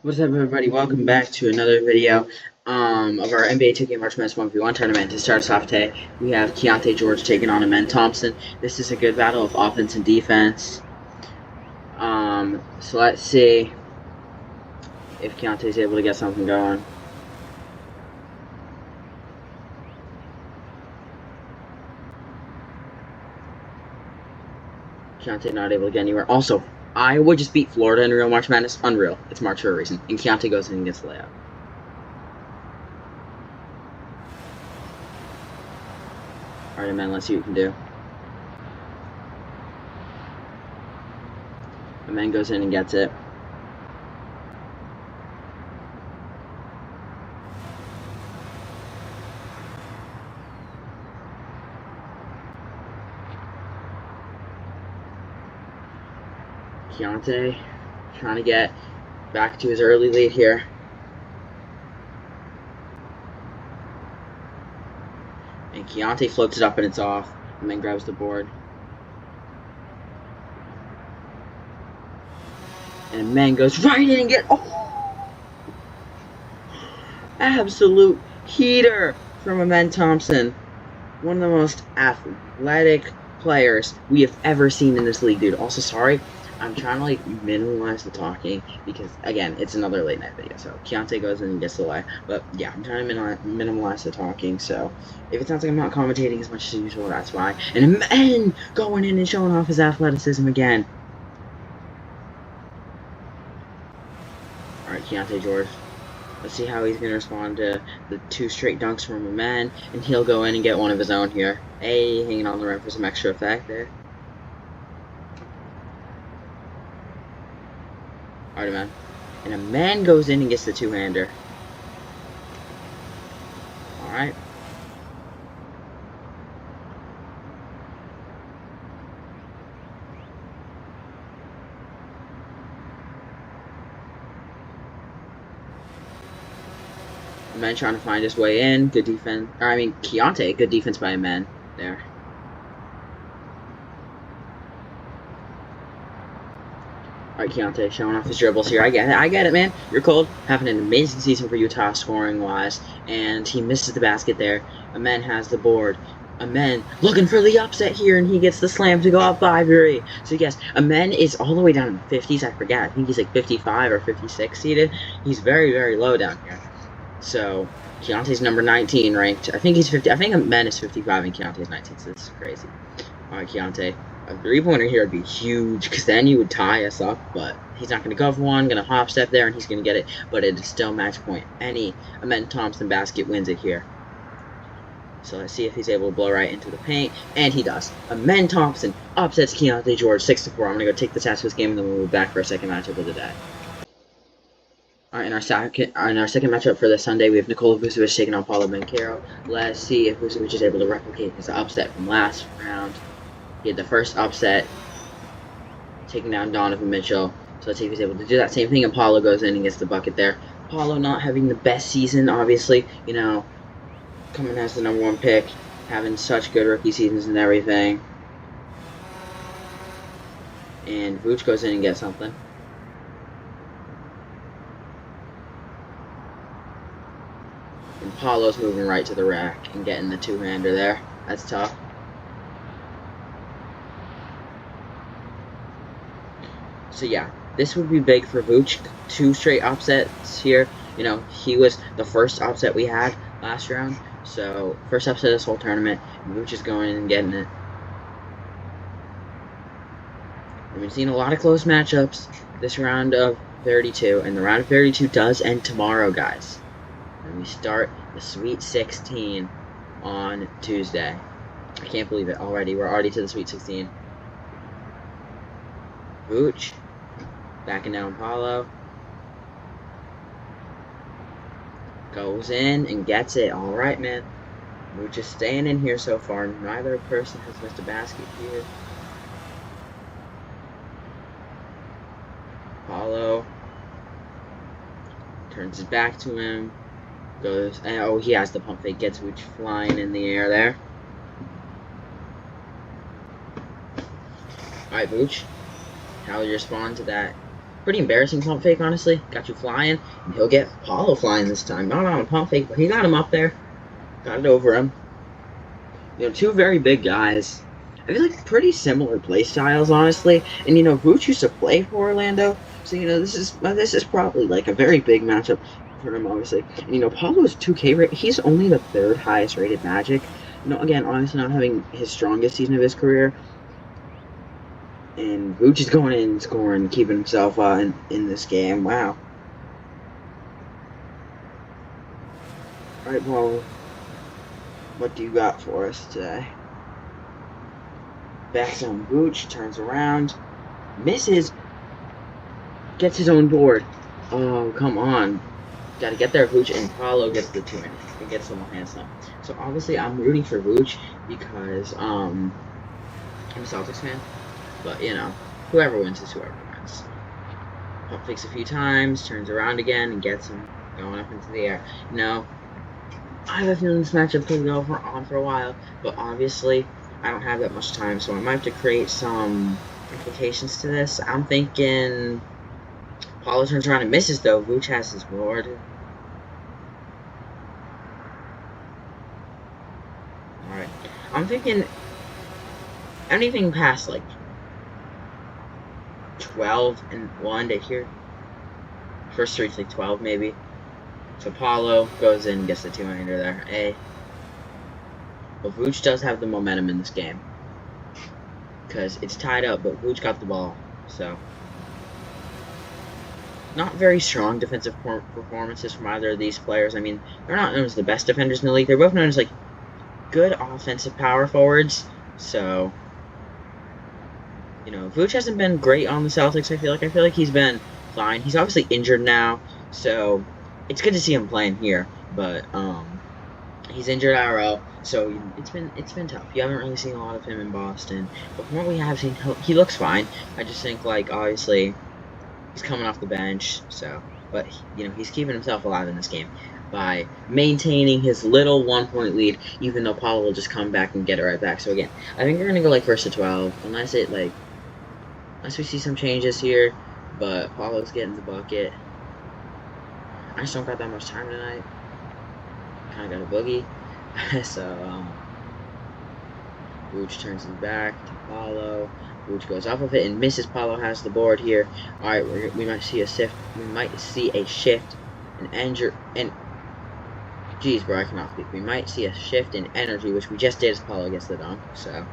What's up, everybody? Welcome back to another video of our NBA 2K March Madness 1v1 tournament. To start us off today, we have Keyonte George taking on Amen Thompson. This is a good battle of offense and defense. So let's see if Keyonte is able to get something going. Keyonte not able to get anywhere. Also, Iowa just beat Florida in real March Madness. Unreal. It's March for a reason. And Keyonte goes in and gets the layup. Alright, man, let's see what you can do. Amen goes in and gets it. Keyonte trying to get back to his early lead here. And Keyonte floats it up and it's off, and then grabs the board. And Amen goes right in and get absolute heater from Amen Thompson. One of the most athletic players we have ever seen in this league, dude. Also, sorry, I'm trying to minimize the talking because again, it's another late night video. So Keyonte goes in and gets the lay. But yeah, I'm trying to minimize the talking. So if it sounds like I'm not commentating as much as usual, that's why. And Amen going in and showing off his athleticism again. Alright, Keyonte George. Let's see how he's going to respond to the two straight dunks from Amen. And he'll go in and get one of his own here. Hey, hanging on the rim for some extra effect there. Alright, Amen. And Amen goes in and gets the two-hander. Alright. Amen trying to find his way in. Good defense. Keyonte. Good defense by Amen there. Alright, Keyonte showing off his dribbles here. I get it, man. You're cold. Having an amazing season for Utah scoring-wise. And he misses the basket there. Amen has the board. Amen looking for the upset here, and he gets the slam to go up by 3. So yes, Amen is all the way down in the 50s. I forget. I think he's like 55 or 56 seeded. He's very, very low down here. So Keyonte's number 19 ranked. I think he's 50. I think Amen is 55 and Keyonte's 19. So this is crazy. All right, Keyonte. A three-pointer here would be huge because then you would tie us up. But he's not going to go for one. Going to hop step there and he's going to get it. But it is still match point. Any Amen Thompson basket wins it here. So let's see if he's able to blow right into the paint. And he does. Amen Thompson upsets Keyonte George 6-4. I'm going to go take the stats for this game and then we'll be back for a second matchup of the day. Alright, in our second matchup for the Sunday, we have Nikola Vucevic taking on Paolo Banchero. Let's see if Vucevic is able to replicate his upset from last round. He had the first upset, taking down Donovan Mitchell. So let's see if he's able to do that same thing, and Paolo goes in and gets the bucket there. Paolo not having the best season, obviously, you know, coming as the #1 pick, having such good rookie seasons and everything. And Vooch goes in and gets something. And Paulo's moving right to the rack and getting the two-hander there. That's tough. So yeah, this would be big for Vooch. 2 straight upsets here. You know, he was the first upset we had last round. So, first upset of this whole tournament. Vooch is going in and getting it. We've been seeing a lot of close matchups this round of 32. And the round of 32 does end tomorrow, guys. And we start the Sweet 16 on Tuesday. I can't believe it already. We're already to the Sweet 16. Vooch. Backing down Paolo. Goes in and gets it. Alright, man. Vooch is staying in here so far. Neither person has missed a basket here. Paolo. Turns his back to him. Goes, and oh, he has the pump fake. Gets Vooch flying in the air there. Alright, Vooch. How do you respond to that Pretty embarrassing pump fake, honestly. Got you flying, and he'll get Paulo flying this time. Not on a pump fake, but he got him up there. Got it over him. You know, two very big guys. I feel like pretty similar play styles, honestly. And you know, Vooch used to play for Orlando, so you know this is probably like a very big matchup for him, obviously. And you know, Paulo's 2K rate. He's only the third highest rated Magic. You know, again, honestly, not having his strongest season of his career. And Vooch is going in, scoring, keeping himself in this game. Wow. All right, Paulo. What do you got for us today? Backs on Vooch, turns around, misses, gets his own board. Oh, come on. Gotta get there, Vooch, and Paulo gets the 2 and gets the one hand slam. So obviously I'm rooting for Vooch because I'm a Celtics fan. But you know, whoever wins is whoever wins. Pump fakes a few times, turns around again, and gets him going up into the air. No, I have a feeling this matchup could go on for a while, but obviously I don't have that much time, so I might have to create some implications to this. I'm thinking Paulo turns around and misses, though. Vooch has his board. Alright. I'm thinking anything past, like, 12 and 1 to here. First three, like 12, maybe. So Paulo goes in and gets the 2-hander there. But Vooch does have the momentum in this game. Because it's tied up, but Vooch got the ball. So, not very strong defensive performances from either of these players. I mean, they're not known as the best defenders in the league. They're both known as, like, good offensive power forwards. So, you know, Vooch hasn't been great on the Celtics, I feel like. I feel like he's been fine. He's obviously injured now, so it's good to see him playing here. But, he's injured IRL, so it's been tough. You haven't really seen a lot of him in Boston. But from what we have seen, he looks fine. I just think, like, obviously, he's coming off the bench, so... But, you know, he's keeping himself alive in this game by maintaining his little 1-point lead, even though Paulo will just come back and get it right back. So, again, I think we're going to go, like, first to 12, unless we see some changes here. But Paulo's getting the bucket. I just don't got that much time tonight. Kind of got a boogie. So, Vooch turns his back to Paulo. Vooch goes off of it and misses. Paulo has the board here. All right, we might see a shift. We might see a shift in energy. And jeez, bro, I cannot speak. We might see a shift in energy, which we just did as Paulo gets the dunk. So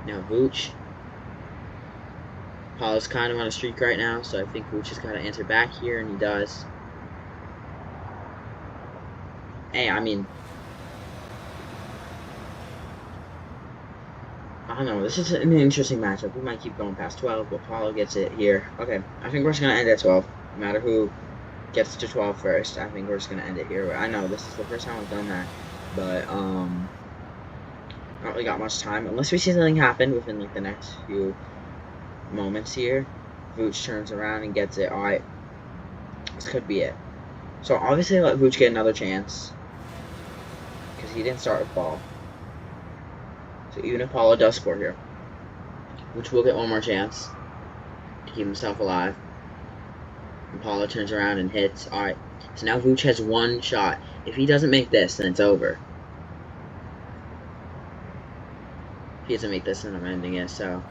now Vooch. Paulo's kind of on a streak right now, so I think Vooch has got to answer back here, and he does. Hey, I mean, I don't know. This is an interesting matchup. We might keep going past 12, but Paulo gets it here. Okay, I think we're just going to end at 12. No matter who gets to 12 first, I think we're just going to end it here. I know this is the first time I've done that, but not really got much time. Unless we see something happen within, like, the next few moments here. Vooch turns around and gets it. Alright, this could be it. So obviously let Vooch get another chance, because he didn't start with ball. So even if Paulo does score here, Vooch will get one more chance to keep himself alive. And Paulo turns around and hits. Alright, so now Vooch has one shot. If he doesn't make this, then it's over. If he doesn't make this, then I'm ending it, so...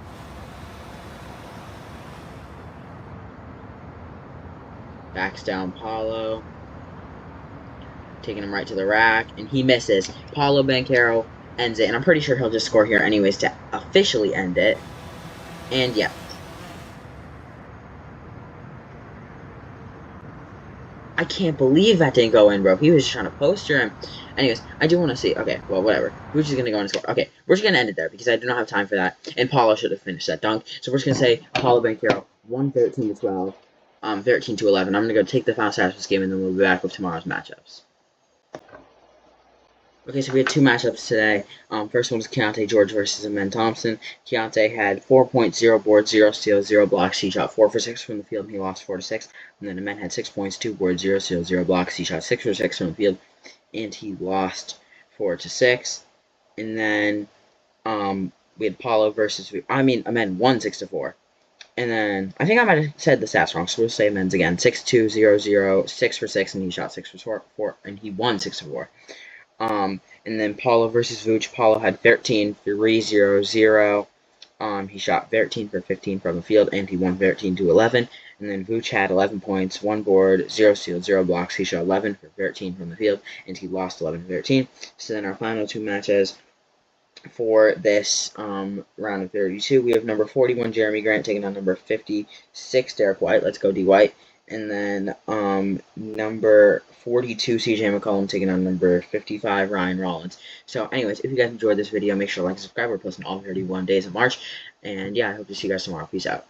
Backs down Paulo. Taking him right to the rack, and he misses. Paulo Banchero ends it, and I'm pretty sure he'll just score here anyways to officially end it. And yeah. I can't believe that didn't go in, bro. He was just trying to poster him. Anyways, I do want to see. Okay, well, whatever. Vooch is going to go and score. Okay, we're just going to end it there because I do not have time for that. And Paulo should have finished that dunk. So we're just going to say Paulo Banchero, 113-12, 13-11. I'm going to go take the final stats of this game, and then we'll be back with tomorrow's matchups. Okay, so we had two matchups today. First one was Keyonte George versus Amen Thompson. Keyonte had 4 points, 0 boards, 0 steals, 0 blocks. He shot 4 for 6 from the field, and he lost 4-6. And then Amen had 6 points, 2 boards, 0 steals, 0 blocks. He shot 6 for 6 from the field, and he lost 4-6. And then we had Paulo versus... Amen won 6-4. And then I think I might have said the stats wrong, so we'll say men's again. 6-2, 0-0, 6 for 6, and he shot 6 for 4, and he won 6 for 4. And then Paulo versus Vooch. Paulo had 13, 3, 0, 0. He shot 13 for 15 from the field, and he won 13-11. And then Vooch had 11 points, 1 board, 0 steals, 0 blocks. He shot 11 for 13 from the field, and he lost 11-13. So then our final two matches for this round of 32, we have number 41, Jeremy Grant, taking on number 56, Derek White. Let's go, D. White. And then number 42, CJ McCollum, taking on number 55, Ryan Rollins. So anyways, if you guys enjoyed this video, make sure to like and subscribe. We're posting all 31 days of March. And yeah, I hope to see you guys tomorrow. Peace out.